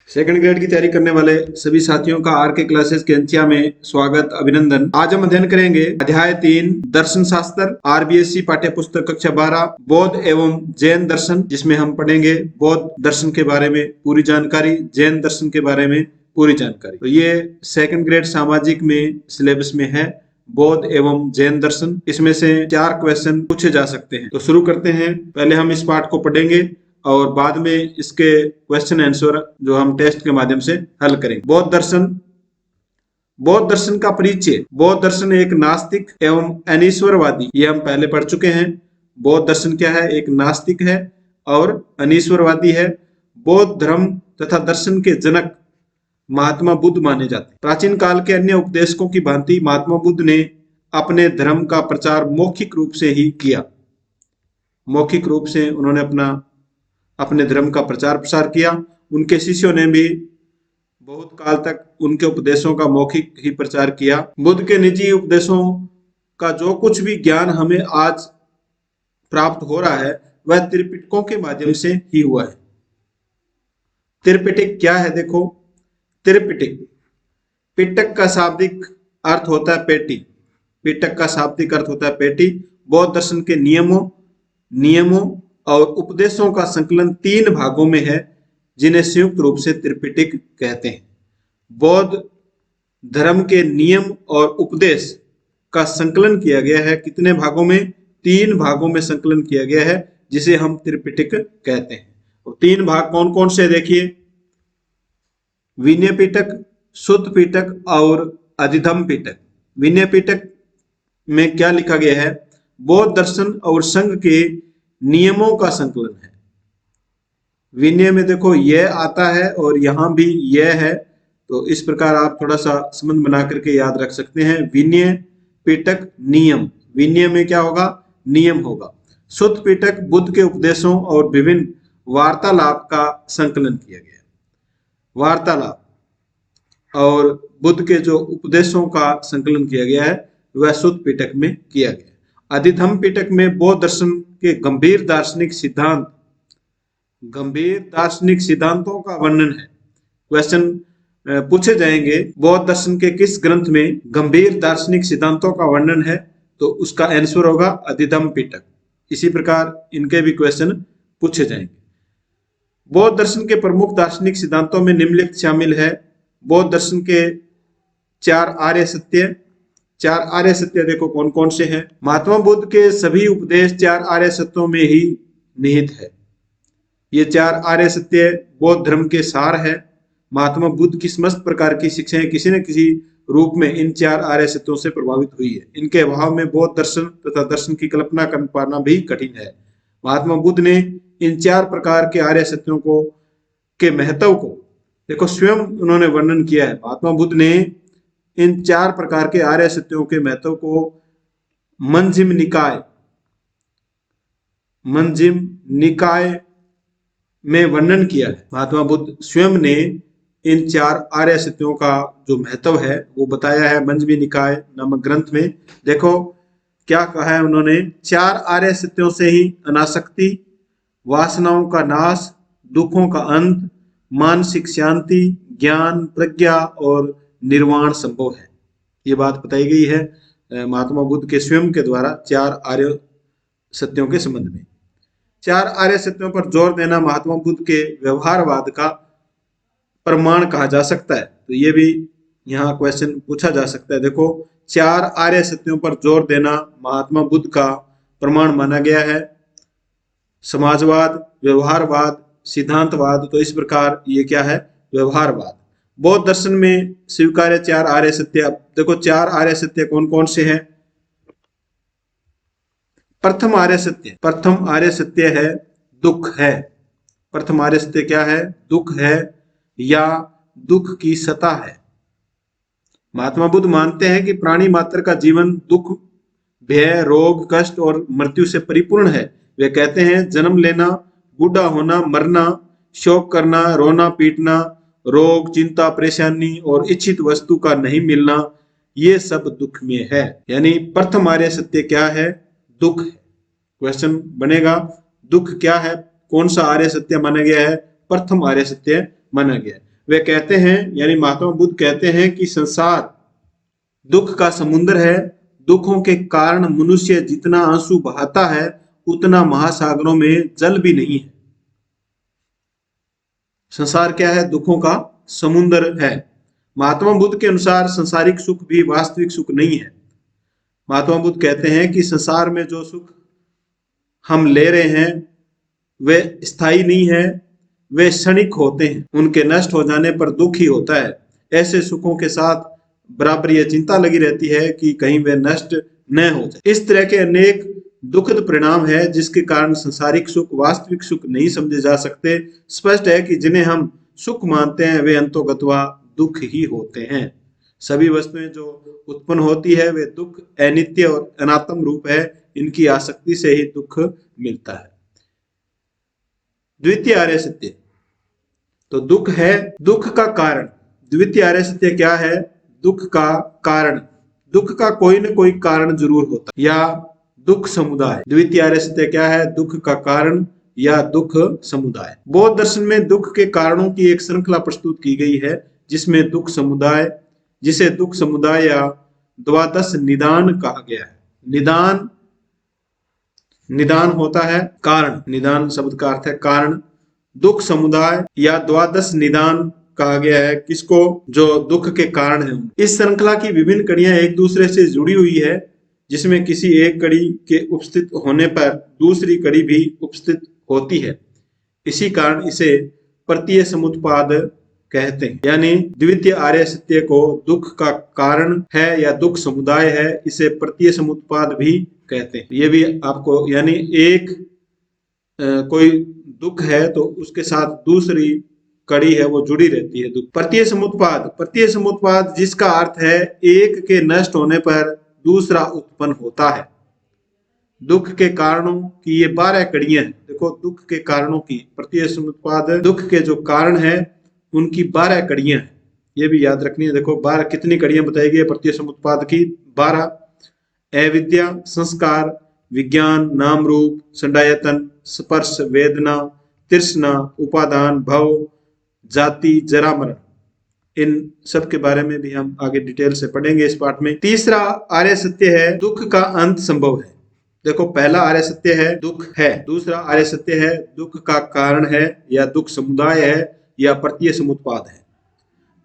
Second grade की तैयारी करने वाले सभी साथियों का आर के क्लासेस के अंत्या में स्वागत अभिनंदन। आज हम अध्ययन करेंगे अध्याय 3 दर्शन शास्त्र आरबीएससी पाठ्य पुस्तक कक्षा 12 बौद्ध एवं जैन दर्शन, जिसमें हम पढ़ेंगे बौद्ध दर्शन के बारे में पूरी जानकारी, जैन दर्शन के बारे में पूरी जानकारी। तो ये सेकंड ग्रेड सामाजिक में सिलेबस में है बौद्ध एवं जैन दर्शन। इसमें से 4 क्वेश्चन पूछे जा सकते हैं। तो शुरू करते हैं। पहले हम इस पाठ को पढ़ेंगे और बाद में इसके क्वेश्चन आंसर जो हम टेस्ट के माध्यम से हल करेंगे। बौद्ध दर्शन का परिचय। बौद्ध दर्शन एक नास्तिक एवं अनीश्वरवादी, ये हम पहले पढ़ चुके हैं। बौद्ध दर्शन क्या है? एक नास्तिक है और अनीश्वरवादी है। बौद्ध धर्म तथा दर्शन के जनक महात्मा बुद्ध माने जाते हैं। प्राचीन काल के अन्य उपदेशकों की भांति महात्मा बुद्ध ने अपने धर्म का प्रचार मौखिक रूप से ही किया। मौखिक रूप से उन्होंने अपने धर्म का प्रचार प्रसार किया। उनके शिष्यों ने भी बहुत काल तक उनके उपदेशों का मौखिक ही प्रचार किया। बुद्ध के निजी उपदेशों का जो कुछ भी ज्ञान हमें आज प्राप्त हो रहा है वह त्रिपिटकों के माध्यम से ही हुआ है। त्रिपिटक क्या है? देखो, त्रिपिटक, पिटक का शाब्दिक अर्थ होता है पेटी। पिटक का शाब्दिक अर्थ होता है पेटी। बौद्ध दर्शन के नियमों और उपदेशों का संकलन 3 भागों में है, जिन्हें संयुक्त रूप से त्रिपिटक कहते हैं। बौद्ध धर्म के नियम और उपदेश का संकलन किया गया है। कितने भागों में? 3 भागों में संकलन किया गया है, जिसे हम त्रिपिटक कहते हैं। और 3 भाग कौन कौन से? देखिए, विनय पिटक, सुत्त पिटक और अधिधम्म पिटक। विनय पिटक में क्या लिखा गया है? बौद्ध दर्शन और संघ के नियमों का संकलन है। विनय में देखो यह आता है और यहां भी यह है, तो इस प्रकार आप थोड़ा सा संबंध बना करके याद रख सकते हैं। विनय पिटक नियम, विनय में क्या होगा? नियम होगा। सुत्त पिटक बुद्ध के उपदेशों और विभिन्न वार्तालाप का संकलन किया गया। वार्तालाप और बुद्ध के जो उपदेशों का संकलन किया गया है वह सुत्त पिटक में किया गया। अधिधम्म पिटक में बौद्ध दर्शन के गंभीर दार्शनिक सिद्धांतों का वर्णन है। क्वेश्चन पूछे जाएंगे, बौद्ध दर्शन के किस ग्रंथ में गंभीर दार्शनिक सिद्धांतों का वर्णन है? तो उसका आंसर होगा अधिधम्म पिटक। इसी प्रकार इनके भी क्वेश्चन पूछे जाएंगे। बौद्ध दर्शन के प्रमुख दार्शनिक सिद्धांतों में निम्नलिखित शामिल है। बौद्ध दर्शन के 4 आर्य सत्य। 4 आर्य सत्य देखो कौन कौन से हैं। महात्मा बुद्ध के सभी उपदेश 4 आर्य सत्यों में ही निहित है। ये 4 आर्य सत्य बौद्ध धर्म के सार है। महात्मा बुद्ध की समस्त प्रकार की शिक्षाएं किसी न किसी रूप में इन 4 आर्य सत्यों से प्रभावित हुई है। इनके अभाव में बौद्ध दर्शन तथा दर्शन की कल्पना कर पाना भी कठिन है। महात्मा बुद्ध ने इन 4 प्रकार के आर्य सत्यों के महत्व को देखो स्वयं उन्होंने वर्णन किया है। महात्मा बुद्ध ने इन 4 प्रकार के आर्य सत्यों के महत्व को मंजिम निकाय में वर्णन किया है। महात्मा बुद्ध स्वयं ने इन 4 आर्य सत्यों का जो महत्व है वो बताया है मंजिम निकाय नामक ग्रंथ में। देखो क्या कहा है उन्होंने? 4 आर्य सत्यों से ही अनासक्ति, वासनाओं का नाश, दुखों का अंत, मानसिक शांति, ज्ञान, प्रज्ञा और निर्वाण संभव है। ये बात बताई गई है महात्मा बुद्ध के स्वयं के द्वारा 4 आर्य सत्यों के संबंध में। 4 आर्य सत्यों पर जोर देना महात्मा बुद्ध के व्यवहारवाद का प्रमाण कहा जा सकता है। तो ये भी यहाँ क्वेश्चन पूछा जा सकता है। देखो 4 आर्य सत्यों पर जोर देना महात्मा बुद्ध का प्रमाण माना गया है। समाजवाद, व्यवहारवाद, सिद्धांतवाद। तो इस प्रकार ये क्या है? व्यवहारवाद। बौद्ध दर्शन में स्वीकार्य 4 आर्य सत्य। देखो 4 आर्य सत्य कौन कौन से हैं? प्रथम आर्य सत्य है दुख है। प्रथम आर्य सत्य क्या है? दुख है या दुख की सत्ता है। महात्मा बुद्ध मानते हैं कि प्राणी मात्र का जीवन दुख, भय, रोग, कष्ट और मृत्यु से परिपूर्ण है। वे कहते हैं जन्म लेना, बूढ़ा होना, मरना, शोक करना, रोना पीटना, रोग, चिंता, परेशानी और इच्छित वस्तु का नहीं मिलना, ये सब दुख में है। यानी प्रथम आर्य सत्य क्या है? दुख है। क्वेश्चन बनेगा दुख क्या है? कौन सा आर्य सत्य माना गया है? प्रथम आर्य सत्य माना गया है। वे कहते हैं, यानी महात्मा बुद्ध कहते हैं कि संसार दुख का समुद्र है। दुखों के कारण मनुष्य जितना आंसू बहाता है उतना महासागरों में जल भी नहीं है। संसार क्या है? दुखों का समुद्र है। महात्मा बुद्ध के अनुसार संसारिक सुख भी वास्तविक सुख नहीं है। महात्मा बुद्ध कहते हैं कि संसार में जो सुख हम ले रहे हैं वे स्थायी नहीं है, वे क्षणिक होते हैं। उनके नष्ट हो जाने पर दुख ही होता है। ऐसे सुखों के साथ बराबर यह चिंता लगी रहती है कि कहीं वे नष्ट न हो जाए। इस तरह के अनेक दुखद परिणाम है जिसके कारण संसारिक सुख वास्तविक सुख नहीं समझे जा सकते। स्पष्ट है कि जिन्हें हम सुख मानते हैं वे अंतोगत्वा दुख ही होते हैं। सभी वस्तुएं जो उत्पन्न होती है वे दुख अनित्य और अनात्म रूप है। इनकी आसक्ति से ही दुख मिलता है। द्वितीय आर्य सत्य, तो दुख है दुख का कारण। द्वितीय आर्य सत्य क्या है? दुख का कारण। दुख का कोई न कोई कारण जरूर होता है, या दुख समुदाय। द्वितीय आर्य सत्य क्या है? दुख का कारण या दुख समुदाय। बौद्ध दर्शन में दुख के कारणों की एक श्रृंखला प्रस्तुत की गई है जिसमें दुख समुदाय, जिसे दुख समुदाय या द्वादश निदान कहा गया है। निदान, निदान होता है कारण। निदान शब्द का अर्थ है कारण। दुख समुदाय या द्वादश निदान कहा गया है किसको? जो दुख के कारण है। इस श्रृंखला की विभिन्न कड़ियां एक दूसरे से जुड़ी हुई है, जिसमें किसी एक कड़ी के उपस्थित होने पर दूसरी कड़ी भी उपस्थित होती है। इसी कारण इसे प्रत्यय समुत्पाद कहते हैं। यानी द्वितीय आर्य सत्य को दुख का कारण है या दुख समुदाय है, इसे प्रत्यय समुत्पाद भी कहते हैं। ये भी आपको, यानी एक कोई दुख है तो उसके साथ दूसरी कड़ी है वो जुड़ी रहती है। दुख प्रत्यय समुत्पाद, प्रत्यय समुत्पाद जिसका अर्थ है एक के नष्ट होने पर दूसरा उत्पन्न होता है। दुख के कारणों की ये 12 कड़ियां हैं। देखो, दुख के कारणों की प्रत्यय समुत्पाद, दुख के जो कारण है उनकी 12 कड़ियां हैं, ये भी याद रखनी है। देखो 12 कितनी कड़ियां बताई गई है प्रत्यय समुत्पाद की? 12। अविद्या, संस्कार, विज्ञान, नाम रूप, संडायतन, स्पर्श, वेदना, तृष्णा, उपादान, भव, जाति, जरा, मरण। इन सब के बारे में भी हम आगे डिटेल से पढ़ेंगे इस पाठ में। तीसरा आर्य सत्य है दुख का अंत संभव है। देखो, पहला आर्य सत्य है दुख है। दूसरा आर्य सत्य है दुख का कारण है या दुख समुदाय है या प्रत्यय समुत्पाद है।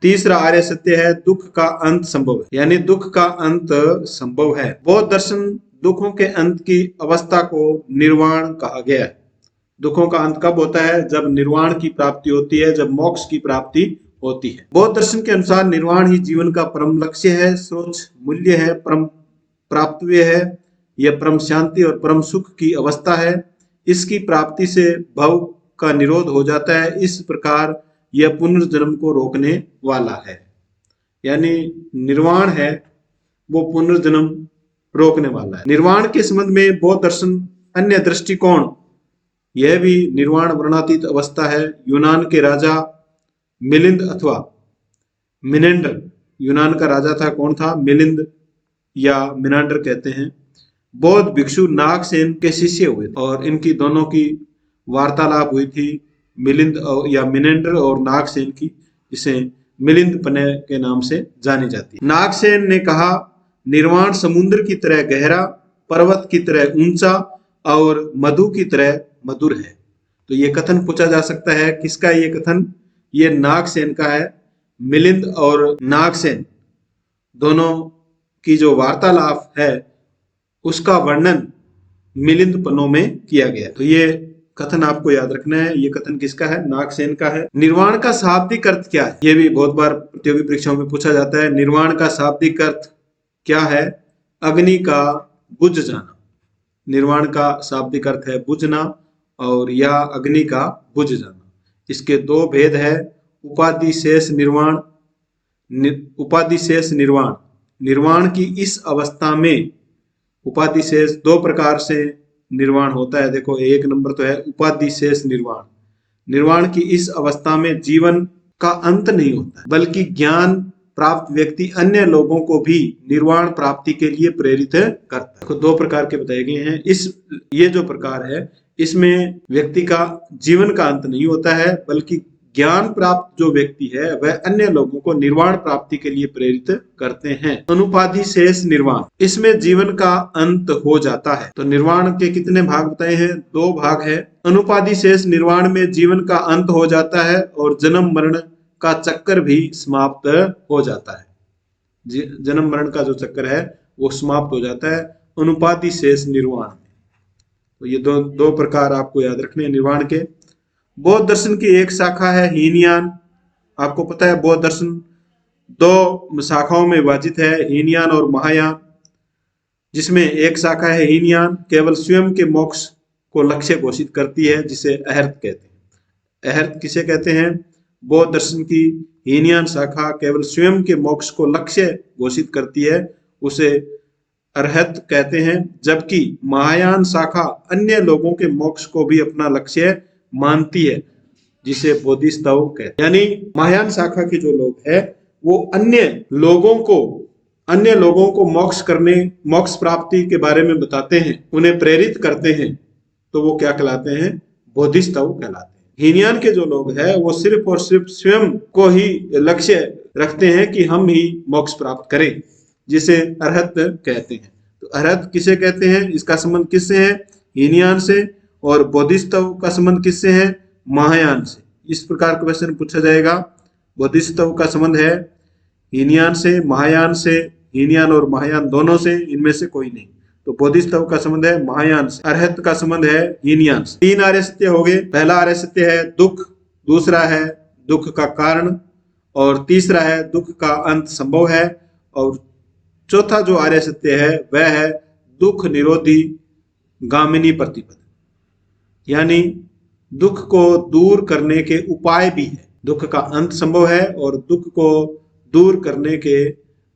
तीसरा आर्य सत्य है दुख का अंत संभव है, यानी दुख का अंत संभव है। बौद्ध दर्शन दुखों के अंत की अवस्था को निर्वाण कहा गया है। दुखों का अंत कब होता है? जब निर्वाण की प्राप्ति होती है, जब मोक्ष की प्राप्ति होती है। बौद्ध दर्शन के अनुसार निर्वाण ही जीवन का परम लक्ष्य है, सर्वोच्च मूल्य है, परम प्राप्तव्य है। यह परम शांति और परम सुख की अवस्था है। इसकी प्राप्ति से भव का निरोध हो जाता है। इस प्रकार यह पुनर्जन्म को रोकने वाला है। यानी निर्वाण है वो पुनर्जन्म रोकने वाला है। निर्वाण के संबंध में बौद्ध दर्शन अन्य दृष्टिकोण, यह भी निर्वाण वर्णातीत अवस्था है। यूनान के राजा मिलिंद अथवा मिनेंडर, यूनान का राजा था, कौन था? मिलिंद या मिनांडर कहते हैं। बौद्ध भिक्षु नागसेन के शिष्य हुए और इनकी दोनों की वार्तालाप हुई थी, मिलिंद या मिनेंडर और नागसेन की, जिसे मिलिंद पने के नाम से जानी जाती है। नागसेन ने कहा, निर्वाण समुद्र की तरह गहरा, पर्वत की तरह ऊंचा और मधु की तरह मधुर है। तो ये कथन पूछा जा सकता है, किसका ये कथन? ये नागसेन का है। मिलिंद और नागसेन दोनों की जो वार्तालाप है उसका वर्णन मिलिंद पन्नों में किया गया। तो ये कथन आपको याद रखना है। ये कथन किसका है? नागसेन का है। निर्वाण का शाब्दिक अर्थ क्या है? ये भी बहुत बार प्रतियोगी परीक्षाओं में पूछा जाता है। निर्वाण का शाब्दिक अर्थ क्या है? अग्नि का बुझ जाना। निर्वाण का शाब्दिक अर्थ है बुझना और या अग्नि का बुझ जाना। इसके दो भेद है, उपाधि शेष निर्वाण, उपाधि शेष निर्वाण। निर्वाण की इस अवस्था में उपाधि शेष दो प्रकार से निर्वाण होता है। देखो, एक नंबर तो है उपाधि शेष निर्वाण। निर्वाण की इस अवस्था में जीवन का अंत नहीं होता, बल्कि ज्ञान प्राप्त व्यक्ति अन्य लोगों को भी निर्वाण प्राप्ति के लिए प्रेरित करता है। दो प्रकार के बताए गए हैं। ये जो प्रकार है इसमें व्यक्ति का जीवन का अंत नहीं होता है, बल्कि ज्ञान प्राप्त जो व्यक्ति है वह अन्य लोगों को निर्वाण प्राप्ति के लिए प्रेरित करते हैं। अनुपाधि शेष निर्वाण, इसमें जीवन का अंत हो जाता है। तो निर्वाण के कितने भाग बताए हैं? 2 भाग है। अनुपाधि शेष निर्वाण में जीवन का अंत हो जाता है और जन्म मरण का चक्कर भी समाप्त हो जाता है। जन्म मरण का जो चक्कर है वो समाप्त हो जाता है अनुपाधि शेष निर्वाण में। तो ये दो प्रकार आपको याद रखने हैं निर्वाण के। बौद्ध दर्शन की एक शाखा है हीनयान। आपको पता है बौद्ध दर्शन 2 शाखाओं में विभाजित है, हीनयान और महायान, जिसमें एक शाखा है हीनयान, केवल स्वयं के मोक्ष को लक्ष्य घोषित करती है, जिसे अहर्त कहते हैं। अहर्त किसे कहते हैं? बौद्ध दर्शन की हीनयान शाखा केवल स्वयं के मोक्ष को लक्ष्य घोषित करती है, उसे अरहत कहते हैं। जबकि महायान शाखा अन्य लोगों के मोक्ष को भी अपना लक्ष्य मानती है, जिसे बोधिसत्व कहते हैं। यानी महायान शाखा के जो लोग हैं वो अन्य लोगों को मोक्ष प्राप्ति के बारे में बताते हैं, उन्हें प्रेरित करते हैं, तो वो क्या कहलाते हैं? बोधिसत्व कहलाते हैं। हीनयान के जो लोग हैं वो सिर्फ और सिर्फ स्वयं को ही लक्ष्य रखते हैं कि हम ही मोक्ष प्राप्त करें, जिसे अरहत कहते हैं। तो अरहत किसे कहते हैं? इसका संबंध किससे है? हीनयान से। और बोधिसत्व का संबंध किससे है? महायान से। इस प्रकार का क्वेश्चन पूछा जाएगा। बोधिसत्व का संबंध है हीनयान से, महायान से, हीनयान और महायान दोनों से, इनमें से कोई नहीं। तो बोधिसत्व का संबंध है महायान से, अरहत का संबंध है हीनयान से। 3 आर्य सत्य हो गए। पहला आर्य सत्य है दुख, दूसरा है दुख का कारण, और तीसरा है दुख का अंत संभव है, और चौथा जो आर्य सत्य है वह है दुख निरोधी गामिनी प्रतिपद, यानी दुख को दूर करने के उपाय भी है। दुख का अंत संभव है और दुख को दूर करने के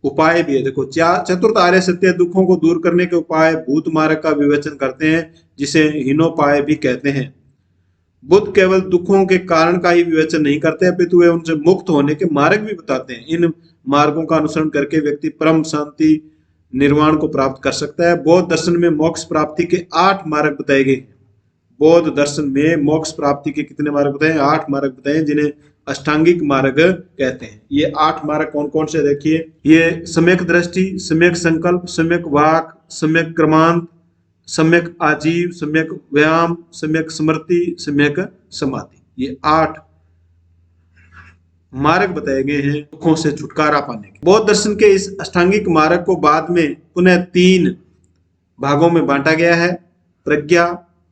उपाय भी है। देखो, चतुर्थ आर्य सत्य दुखों को दूर करने के उपाय भूत मार्ग का विवेचन करते हैं, जिसे हीनोपाय भी कहते हैं। बुद्ध केवल दुखों के कारण का ही विवेचन नहीं करते, अपितु वे उनसे मुक्त होने के मार्ग भी बताते हैं। इन मार्गों का अनुसरण करके व्यक्ति परम शांति निर्वाण को प्राप्त कर सकता है। बौद्ध दर्शन में मोक्ष प्राप्ति के 8 मार्ग बताए गए। बौद्ध दर्शन में मोक्ष प्राप्ति के कितने मार्ग बताए? 8 मार्ग बताए, जिन्हें अष्टांगिक मार्ग कहते हैं। ये 8 मार्ग कौन कौन से? देखिए, ये सम्यक दृष्टि, सम्यक संकल्प, सम्यक वाक, सम्यक क्रमांत, सम्यक आजीव, सम्यक व्यायाम, सम्यक स्मृति, सम्यक समाधि। ये 8 मार्ग बताए गए हैं दुखों से छुटकारा पाने के। बौद्ध दर्शन के इस अष्टांगिक मार्ग को बाद में पुनः 3 भागों में बांटा गया है, प्रज्ञा,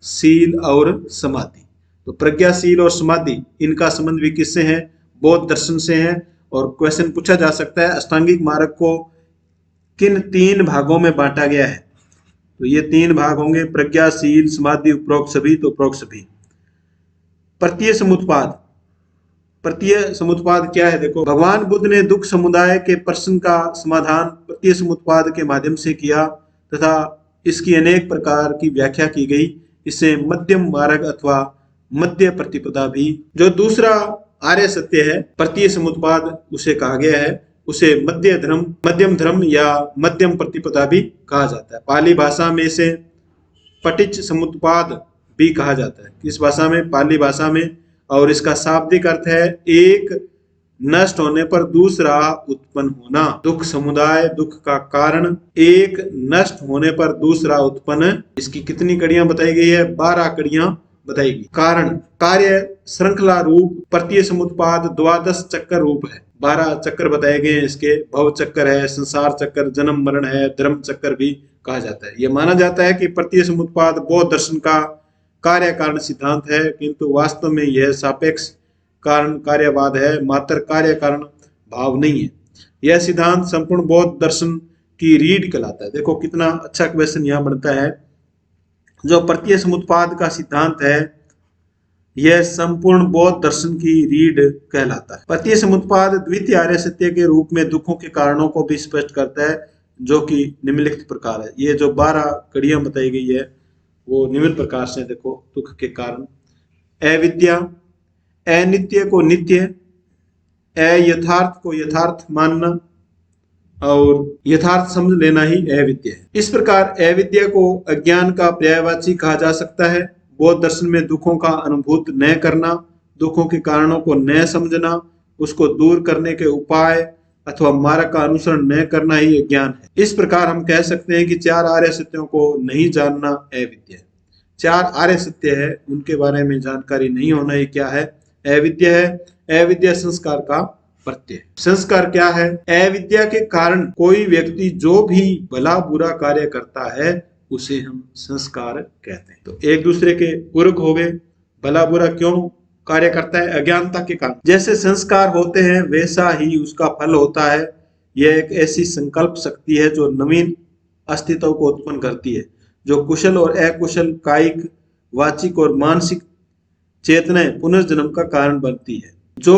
शील और समाधि। तो प्रज्ञा, शील और समाधि, इनका संबंध भी किससे है? बौद्ध दर्शन से है। और क्वेश्चन पूछा जा सकता है अष्टांगिक मार्ग को किन 3 भागों में बांटा गया है? तो ये 3 भाग होंगे, प्रज्ञा, शील, समाधि, उपरोक्त सभी। तो उपरोक्त सभी। प्रत्यय समुत्पाद। प्रत्यय समुत्पाद क्या है? देखो, भगवान बुद्ध ने दुख समुदाय के प्रश्न का समाधान प्रत्यय समुत्पाद के माध्यम से किया तथा इसकी अनेक प्रकार की व्याख्या की गई। इसे मध्यम मार्ग अथवा मध्य प्रतिपदा भी, जो दूसरा आर्य सत्य है प्रत्यय समुत्पाद, उसे कहा गया है। उसे मध्यम धर्म या मध्यम प्रतिपदा भी कहा जाता है। पाली भाषा में इसे पटिच समुत्पाद भी कहा जाता है। किस भाषा में? पाली भाषा में। और इसका शाब्दिक अर्थ है एक नष्ट होने पर दूसरा उत्पन्न होना। दुख समुदाय, दुख का कारण, एक नष्ट होने पर दूसरा उत्पन्न। इसकी कितनी कड़ियां बताई गई है? 12 कड़ियां बताई गई। कारण, कार्य श्रृंखला रूप प्रत्यय समुत्पाद 12 चक्कर रूप है। 12 चक्कर बताए गए हैं इसके। भव चक्कर है, संसार चक्कर, जन्म मरण है, धर्म चक्कर भी कहा जाता है। यह माना जाता है कि प्रत्यय समुत्पाद बौद्ध दर्शन का कार्य कारण सिद्धांत है, किंतु वास्तव में यह सापेक्ष कारण कार्यवाद है, मात्र कार्य कारण भाव नहीं है। यह सिद्धांत संपूर्ण बौद्ध दर्शन की रीढ़ कहलाता है। देखो कितना अच्छा क्वेश्चन यहाँ बनता है। जो प्रत्यय समुत्पाद का सिद्धांत है यह संपूर्ण बौद्ध दर्शन की रीढ़ कहलाता है। प्रत्यय समुत्पाद द्वितीय आर्य सत्य के रूप में दुखों के कारणों को भी स्पष्ट करता है, जो कि निम्नलिखित प्रकार है। ये जो 12 कड़ियां बताई गई है वो निम्न प्रकार से। देखो, दुख के कारण, अविद्या, अनित्य को नित्य, अयथार्थ को यथार्थ मानना और यथार्थ समझ लेना ही अविद्या है। इस प्रकार अविद्या को अज्ञान का पर्यायवाची कहा जा सकता है। बौद्ध दर्शन में दुखों का अनुभूत न करना दुखों के कारणों को न समझना, उसको दूर करने के उपाय अथवा मार्ग का अनुसरण न करना ही अज्ञान है। इस प्रकार हम कह सकते हैं कि चार आर्य सत्यों को नहीं जानना अविद्या है। चार आर्य सत्य है, उनके बारे में जानकारी नहीं होना ये क्या है? अविद्या है। अविद्या संस्कार का प्रत्यय। संस्कार क्या है? अविद्या के कारण कोई व्यक्ति जो भी भला बुरा कार्य करता है उसे हम संस्कार कहते हैं। तो एक दूसरे के पूरक हो गए। भला बुरा क्यों कार्य करता है? अज्ञानता के कारण। जैसे संस्कार होते हैं वैसा ही उसका फल होता है। यह एक ऐसी संकल्प शक्ति है जो नवीन अस्तित्व को उत्पन्न करती है, जो कुशल और अकुशल कायिक, वाचिक और मानसिक चेतनाएं पुनर्जन्म का कारण बनती है। जो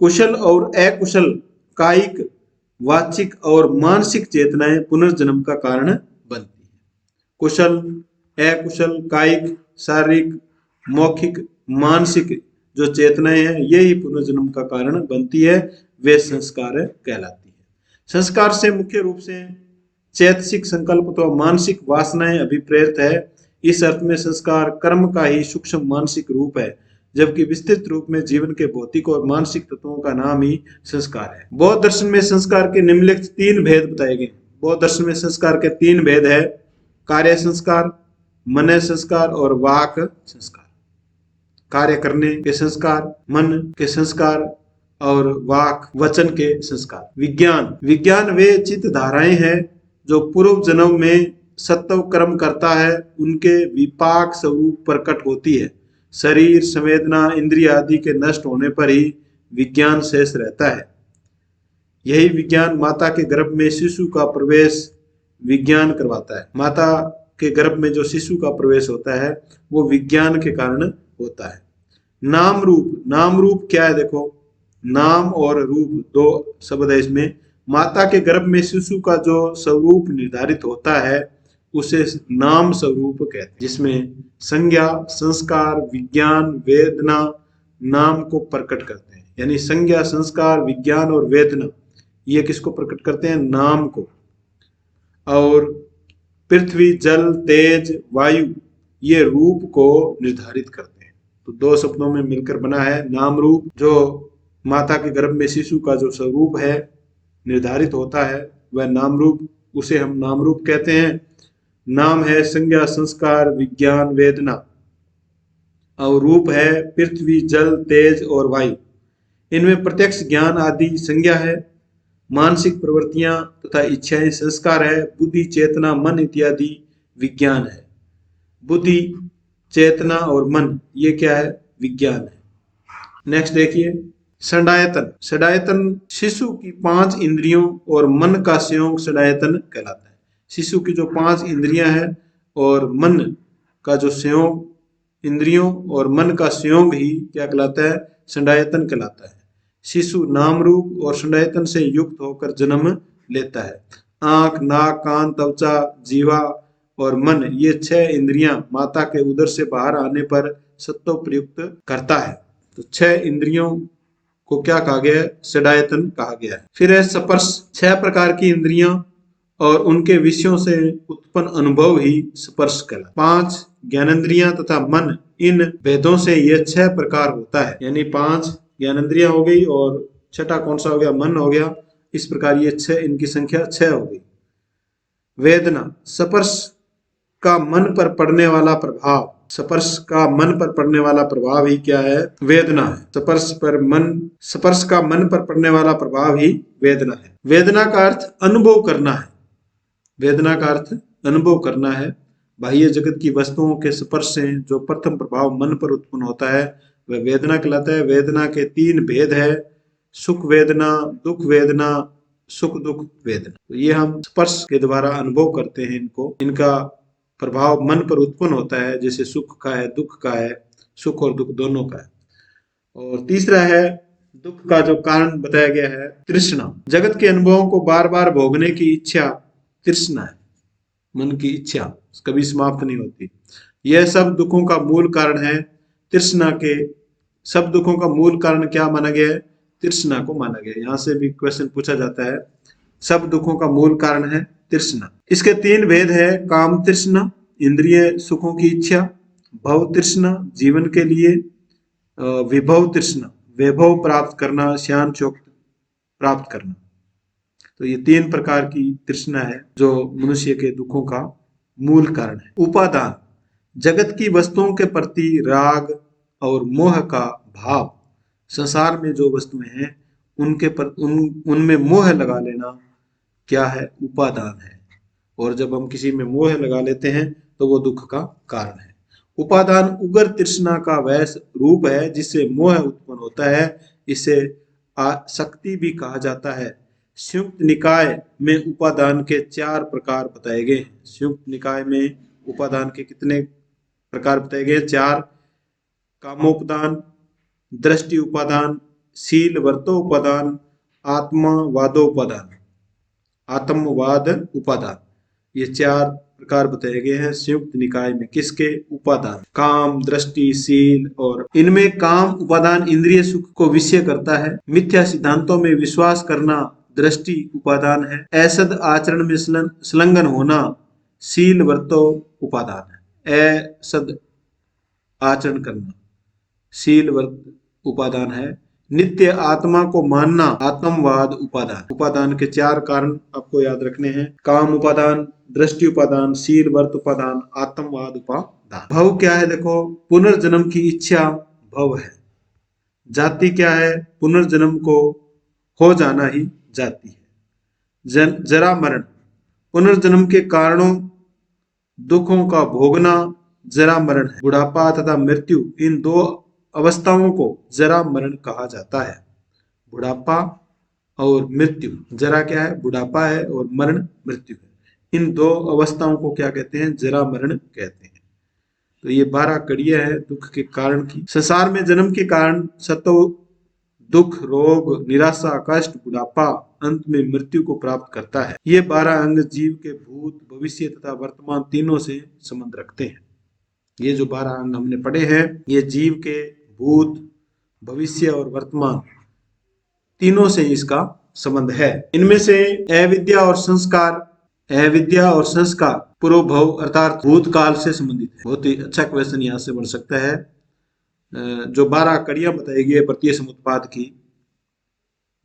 कुशल और अकुशल कायिक, वाचिक और मानसिक चेतनाएं पुनर्जन्म का कारण बनती है। कुशल, अकुशल, कायिक, शारीरिक, मौखिक, मानसिक जो चेतनाएं हैं यही पुनर्जन्म का कारण बनती है, वे संस्कार कहलाती है। संस्कार से मुख्य रूप से चैतसिक संकल्प तो मानसिक वासनाएं अभिप्रेरित है। इस अर्थ में संस्कार कर्म का ही सूक्ष्म मानसिक रूप है, जबकि विस्तृत रूप में जीवन के भौतिक और मानसिक तत्वों का नाम ही संस्कार है। बौद्ध दर्शन में संस्कार के निम्नलिखित तीन भेद बताए गए। बौद्ध दर्शन में संस्कार के तीन भेद है: कार्य संस्कार, मन संस्कार और वाक संस्कार। कार्य करने के संस्कार, मन के संस्कार और वाक वचन के संस्कार। विज्ञान, विज्ञान वे चित्त धाराएं हैं जो पूर्व जन्म में सत्व कर्म करता है, उनके विपाक स्वरूप प्रकट होती है। शरीर, संवेदना, इंद्रिय आदि के नष्ट होने पर ही विज्ञान शेष रहता है। यही विज्ञान माता के गर्भ में शिशु का प्रवेश विज्ञान करवाता है। माता के गर्भ में जो शिशु का प्रवेश होता है वो विज्ञान के कारण होता है। नाम रूप, नाम रूप क्या है? देखो, नाम और रूप दो शब्द है इसमें। माता के गर्भ में शिशु का जो स्वरूप निर्धारित होता है उसे नाम स्वरूप कहते हैं, जिसमें संज्ञा, संस्कार, विज्ञान, वेदना नाम को प्रकट करते हैं। यानी संज्ञा, संस्कार, विज्ञान और वेदना ये किसको प्रकट करते हैं? नाम को। और पृथ्वी, जल, तेज, वायु ये रूप को निर्धारित करते हैं। तो दो शब्दों में मिलकर बना है नाम रूप। जो माता के गर्भ में शिशु का जो स्वरूप है निर्धारित होता है वह नाम रूप, उसे हम नाम रूप कहते हैं। नाम है संज्ञा, संस्कार, विज्ञान, वेदना, और रूप है पृथ्वी, जल, तेज और वायु। इनमें प्रत्यक्ष ज्ञान आदि संज्ञा है, मानसिक प्रवृत्तियां तथा इच्छाएं संस्कार है, बुद्धि, चेतना, मन इत्यादि विज्ञान है। बुद्धि, चेतना और मन ये क्या है? विज्ञान है। नेक्स्ट देखिए, षडायतन। षडायतन शिशु की 5 इंद्रियों और मन का संयोग षडायतन कहलाता है। शिशु की जो 5 इंद्रियां हैं और मन का जो संयोग, इंद्रियों और मन का संयोग ही क्या कहलाता है? षडायतन कहलाता है। शिशु नाम रूप और षडायतन से युक्त होकर जन्म लेता है। आंख, नाक, कान, त्वचा, जीवा और मन ये 6 इंद्रियां माता के उदर से बाहर आने पर सत्व प्रयुक्त करता है। तो 6 इंद्रियों को क्या कहा गया है? षडायतन कहा गया है। फिर है स्पर्श। 6 प्रकार की इंद्रियां और उनके विषयों से उत्पन्न अनुभव ही स्पर्श कहलाता है। 5 ज्ञानेंद्रियां तथा मन, इन भेदों से यह 6 प्रकार होता है। यानी 5 ज्ञानेंद्रियां हो गई और छठा कौन सा हो गया? मन हो गया। इस प्रकार ये 6, इनकी संख्या 6 हो गई। वेदना, स्पर्श का मन पर पड़ने वाला प्रभाव, स्पर्श का मन पर पड़ने वाला प्रभाव ही क्या है? वेदना है। स्पर्श का मन पर पड़ने वाला प्रभाव ही वेदना है। वेदना का अर्थ अनुभव करना है। वेदना का अर्थ अनुभव करना है। बाह्य जगत की वस्तुओं के स्पर्श से जो प्रथम प्रभाव मन पर उत्पन्न होता है वह वेदना कहलाता है। वेदना के 3 भेद है: सुख वेदना, दुख वेदना, सुख दुख वेदना। तो ये हम स्पर्श के द्वारा अनुभव करते हैं। इनका प्रभाव मन पर उत्पन्न होता है, जैसे सुख का है, दुख का है, सुख और दुख दोनों का है। और तीसरा है दुख का जो कारण बताया गया है तृष्णा। जगत के अनुभवों को बार बार भोगने की इच्छा तृष्णा है। मन की इच्छा कभी समाप्त नहीं होती। यह सब दुखों का मूल कारण है। तृष्णा के सब दुखों का मूल कारण क्या माना गया है? तृष्णा को माना गया है। यहाँ से भी क्वेश्चन पूछा जाता है। सब दुखों का मूल कारण है तृष्णा। इसके 3 भेद है: काम तृष्णा, इंद्रिय सुखों की इच्छा; भव तृष्णा, जीवन के लिए विभव तृष्णा, वैभव प्राप्त करना, श्यान शौक प्राप्त करना। तो ये 3 प्रकार की तृष्णा है जो मनुष्य के दुखों का मूल कारण है। उपादान, जगत की वस्तुओं के प्रति राग और मोह का भाव। संसार में जो वस्तुएं हैं उनमें मोह लगा लेना क्या है? उपादान है। और जब हम किसी में मोह लगा लेते हैं तो वो दुख का कारण है। उपादान उग्र तृष्णा का वैसा रूप है जिससे मोह उत्पन्न होता है। इसे आसक्ति भी कहा जाता है। संयुक्त निकाय में उपादान के 4 प्रकार बताए गए हैं। संयुक्त निकाय में उपादान के कितने प्रकार बताए गए? 4। कामोपादान, दृष्टि उपादान, शील वर्तोपादान, आत्मवादोपादान, आत्मवाद उपादान। ये 4 प्रकार बताए गए हैं संयुक्त निकाय में। किसके? उपादान, काम, दृष्टि, शील। और इनमें काम उपादान इंद्रिय सुख को विषय करता है। मिथ्या सिद्धांतों में विश्वास करना दृष्टि उपादान है। असद आचरण में संलग्न होना शील वर्तो उपादान है। असद आचरण करना शील वर्त उपादान है। नित्य आत्मा को मानना आत्मवाद उपादान। उपादान के 4 कारण आपको याद रखने हैं। काम उपादान, दृष्टि उपादान, शील वर्त उपादान, आत्मवाद उपादान। भव क्या है? देखो, पुनर्जन्म की इच्छा भव है। जाति क्या है? पुनर्जन्म को हो जाना ही जाति है। जरा मरण, पुनर्जन्म के कारणों दुखों का भोगना जरा मरण है। बुढ़ापा तथा मृत्यु, इन 2 अवस्थाओं को जरा मरण कहा जाता है। बुढ़ापा और मृत्यु। जरा क्या है? बुढ़ापा है, और मरण मृत्यु है। इन 2 अवस्थाओं को क्या कहते हैं? जरा मरण कहते हैं। तो ये 12 कड़ियां हैं दुख के कारण की। संसार में जन्म के कारण सतो दुख, रोग, निराशा, कष्ट, बुढ़ापा, अंत में मृत्यु को प्राप्त करता है। ये 12 अंग जीव के भूत, भविष्य तथा वर्तमान तीनों से संबंध रखते हैं। ये जो 12 अंग हमने पढ़े हैं, ये जीव के भूत, भविष्य और वर्तमान तीनों से इसका संबंध है। इनमें से अविद्या और संस्कार पूर्व भव अर्थात भूतकाल से संबंधित है। बहुत ही अच्छा क्वेश्चन यहाँ से बन सकता है। जो 12 कड़ियां बताई गई है प्रत्यय समुत्पाद की,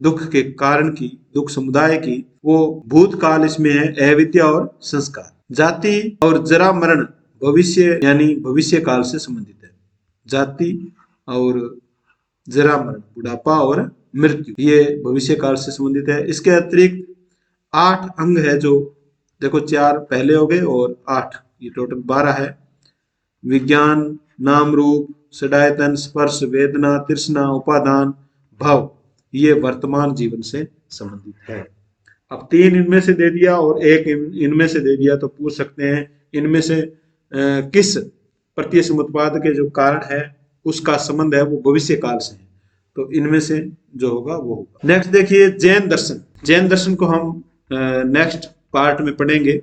दुख के कारण की, दुख समुदाय की, वो भूतकाल इसमें है, अविद्या और संस्कार। जाति और जरा मरण भविष्य यानी भविष्य काल से संबंधित है। जाति और जरा मरण, बुढ़ापा और मृत्यु, ये भविष्य काल से संबंधित है। इसके अतिरिक्त 8 अंग है जो देखो 4 पहले हो गए और 8, ये टोटल 12 है। विज्ञान, नाम रूप, सडायतन, स्पर्श, वेदना, तृष्णा, उपादान, भव, ये वर्तमान जीवन से संबंधित है। अब 3 इनमें से दे दिया और 1 इनमें से दे दिया, तो पूछ सकते हैं इनमें से किस प्रत्यय समुत्पाद के जो कारण है उसका संबंध है वो भविष्य काल से है। तो इनमें से जो होगा वो होगा। नेक्स्ट देखिए जैन दर्शन। जैन दर्शन को हम नेक्स्ट पार्ट में पढ़ेंगे।